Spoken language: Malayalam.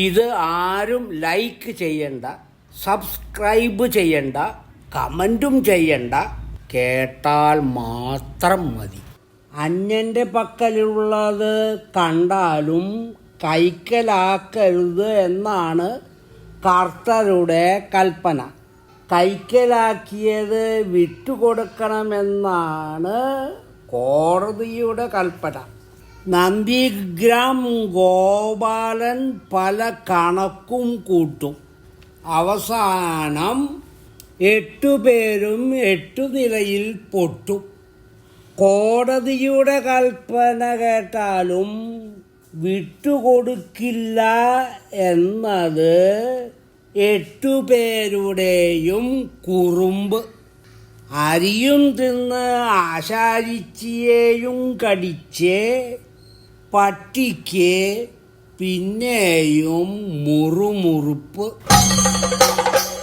ഇത് ആരും ലൈക്ക് ചെയ്യണ്ട, സബ്സ്ക്രൈബ് ചെയ്യണ്ട, കമൻറ്റും ചെയ്യണ്ട, കേട്ടാൽ മാത്രം മതി. അന്യൻ്റെ പക്കലുള്ളത് കണ്ടാലും കൈക്കലാക്കരുത് എന്നാണ് കർത്തരുടെ കൽപ്പന. കൈക്കലാക്കിയത് വിട്ടുകൊടുക്കണമെന്നാണ് കോടതിയുടെ കൽപ്പന. നന്ദിഗ്രാം ഗോപാലൻ പല കണക്കും കൂട്ടും. അവസാനം 8 പേരും 8 നിലയിൽ പൊട്ടും. കോടതിയുടെ കൽപ്പന കേട്ടാലും വിട്ടുകൊടുക്കില്ല എന്നത് 8 പേരുടെയും കുറുമ്പ്. അരിയും തിന്ന് ആശാരിച്ചിയെയും കടിച്ച് പട്ടിക്ക് പിന്നെയും മുറുമുറുപ്പ്.